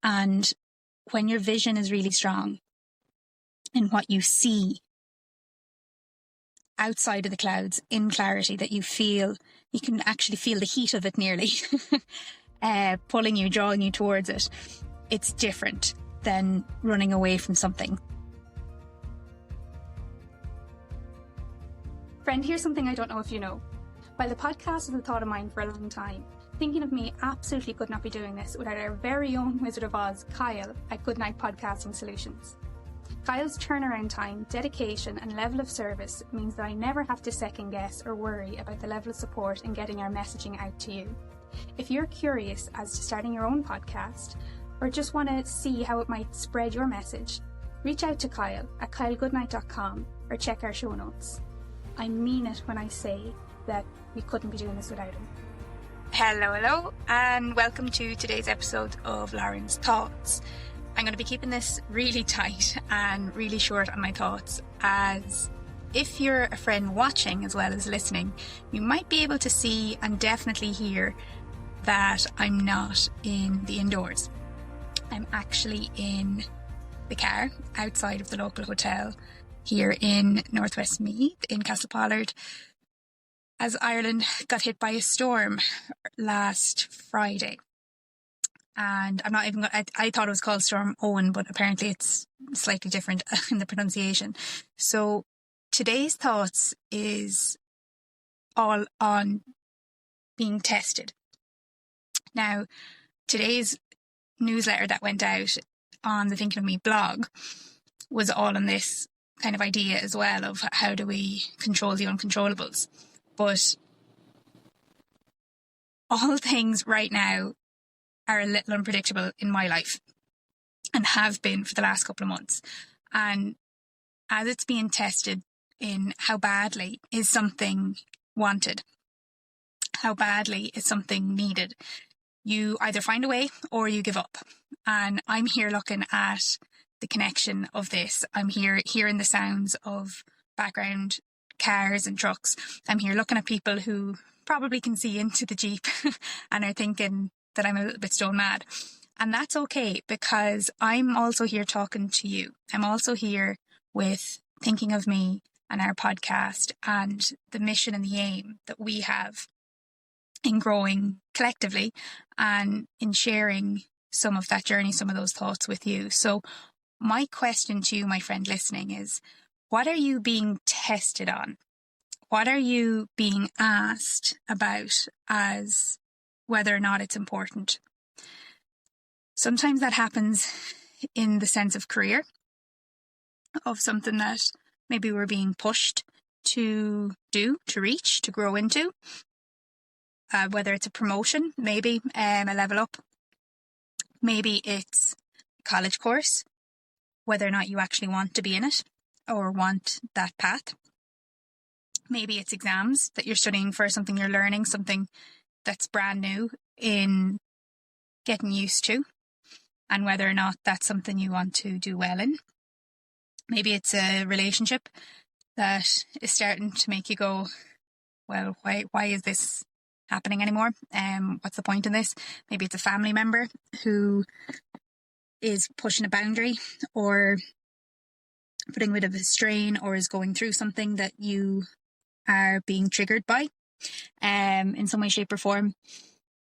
And when your vision is really strong in what you see outside of the clouds in clarity, that you can actually feel the heat of it nearly pulling you, drawing you towards it. It's different than running away from something. Friend, here's something I don't know if you know. While the podcast is a thought of mine for a long time, Thinking of Me absolutely could not be doing this without our very own Wizard of Oz, Kyle, at Goodnight Podcasting Solutions. Kyle's turnaround time, dedication and level of service means that I never have to second guess or worry about the level of support in getting our messaging out to you. If you're curious as to starting your own podcast or just want to see how it might spread your message, reach out to Kyle at kylegoodnight.com or check our show notes. I mean it when I say that we couldn't be doing this without him. Hello, and welcome to today's episode of Lauren's Thoughts. I'm going to be keeping this really tight and really short on my thoughts, as if you're a friend watching as well as listening, you might be able to see and definitely hear that I'm not in the indoors. I'm actually in the car outside of the local hotel here in Northwest Meath in Castlepollard, as Ireland got hit by a storm last Friday. And I thought it was called Storm Owen, but apparently it's slightly different in the pronunciation. So today's thoughts is all on being tested. Now, today's newsletter that went out on the Thinking of Me blog was all on this kind of idea as well of how do we control the uncontrollables. But all things right now are a little unpredictable in my life and have been for the last couple of months. And as it's being tested in how badly is something wanted, how badly is something needed, you either find a way or you give up. And I'm here looking at the connection of this. I'm here hearing the sounds of background cars and trucks. I'm here looking at people who probably can see into the Jeep and are thinking that I'm a little bit stone mad. And that's okay, because I'm also here talking to you. I'm also here with Thinking of Me and our podcast and the mission and the aim that we have in growing collectively and in sharing some of that journey, some of those thoughts with you. So my question to you, my friend listening, is what are you being tested on? What are you being asked about as whether or not it's important? Sometimes that happens in the sense of career, of something that maybe we're being pushed to do, to reach, to grow into. Whether it's a promotion, maybe a level up. Maybe it's a college course, whether or not you actually want to be in it or want that path. Maybe it's exams that you're studying for, something you're learning, something that's brand new in getting used to, and whether or not that's something you want to do well in. Maybe it's a relationship that is starting to make you go, well, why is this happening anymore? What's the point in this? Maybe it's a family member who is pushing a boundary or putting a bit of a strain, or is going through something that you are being triggered by in some way, shape or form.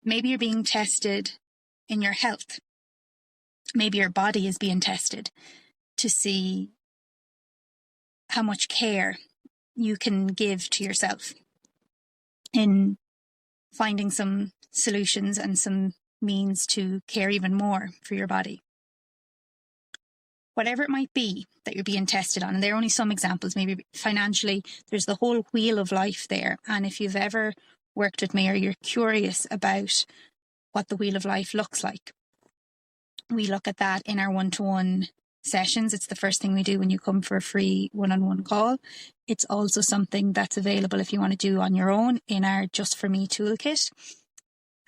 Maybe you're being tested in your health. Maybe your body is being tested to see how much care you can give to yourself in finding some solutions and some means to care even more for your body. Whatever it might be that you're being tested on, and there are only some examples, maybe financially, there's the whole wheel of life there. And if you've ever worked with me or you're curious about what the wheel of life looks like, we look at that in our one-to-one sessions. It's the first thing we do when you come for a free one-on-one call. It's also something that's available if you want to do on your own in our Just For Me toolkit,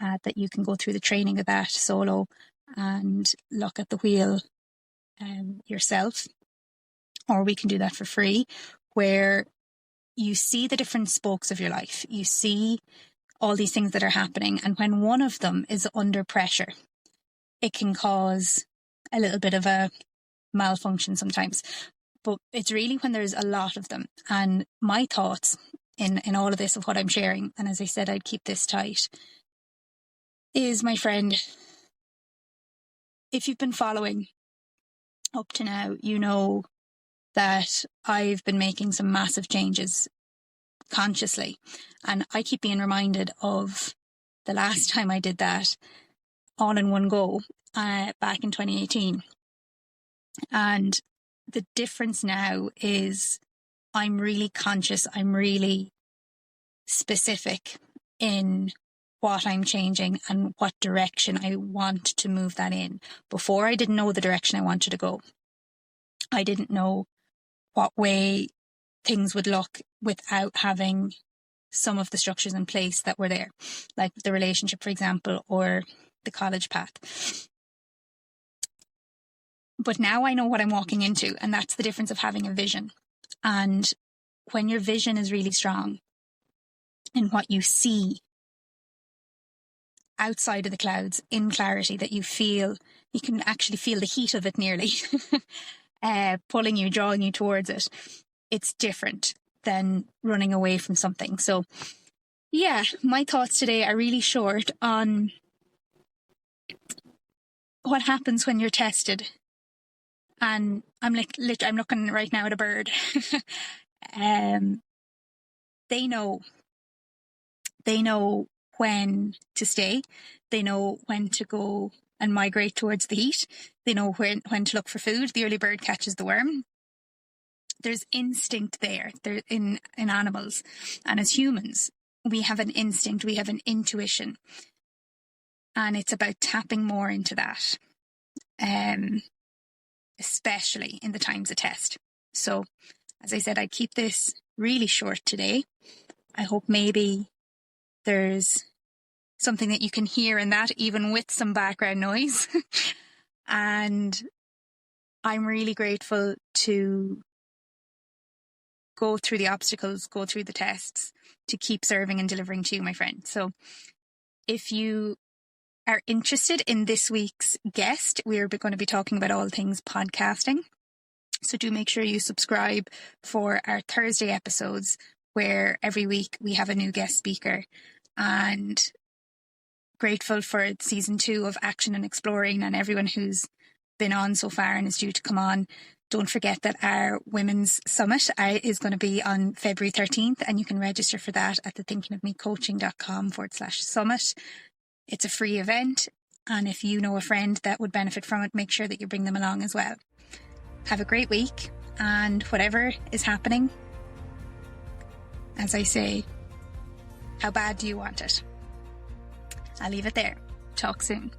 that you can go through the training of that solo and look at the wheel yourself, or we can do that for free, where you see the different spokes of your life. You see all these things that are happening, and when one of them is under pressure, it can cause a little bit of a malfunction sometimes. But it's really when there's a lot of them. And my thoughts in all of this of what I'm sharing, and as I said, I'd keep this tight, is, my friend, if you've been following up to now, you know that I've been making some massive changes consciously. And I keep being reminded of the last time I did that all in one go, back in 2018. And the difference now is I'm really conscious, I'm really specific in what I'm changing and what direction I want to move that in. Before, I didn't know the direction I wanted to go. I didn't know what way things would look without having some of the structures in place that were there, like the relationship, for example, or the college path. But now I know what I'm walking into, and that's the difference of having a vision. And when your vision is really strong in what you see outside of the clouds in clarity, that you feel, you can actually feel the heat of it nearly pulling you, drawing you towards it. It's different than running away from something. So yeah, my thoughts today are really short on what happens when you're tested. And I'm looking right now at a bird. They know when to stay. They know when to go and migrate towards the heat. They know when to look for food. The early bird catches the worm. There's instinct there in animals. And as humans, we have an instinct, we have an intuition. And it's about tapping more into that, especially in the times of test. So, as I said, I keep this really short today. I hope maybe there's something that you can hear in that, even with some background noise. And I'm really grateful to go through the obstacles, go through the tests, to keep serving and delivering to you, my friend. So if you are interested in this week's guest, we're going to be talking about all things podcasting. So do make sure you subscribe for our Thursday episodes, where every week we have a new guest speaker. And grateful for season 2 of Action and Exploring, and everyone who's been on so far and is due to come on. Don't forget that our Women's Summit is going to be on February 13th, and you can register for that at thethinkingofmecoaching.com/summit. It's a free event, and if you know a friend that would benefit from it, make sure that you bring them along as well. Have a great week, and whatever is happening, as I say, how bad do you want it? I'll leave it there. Talk soon.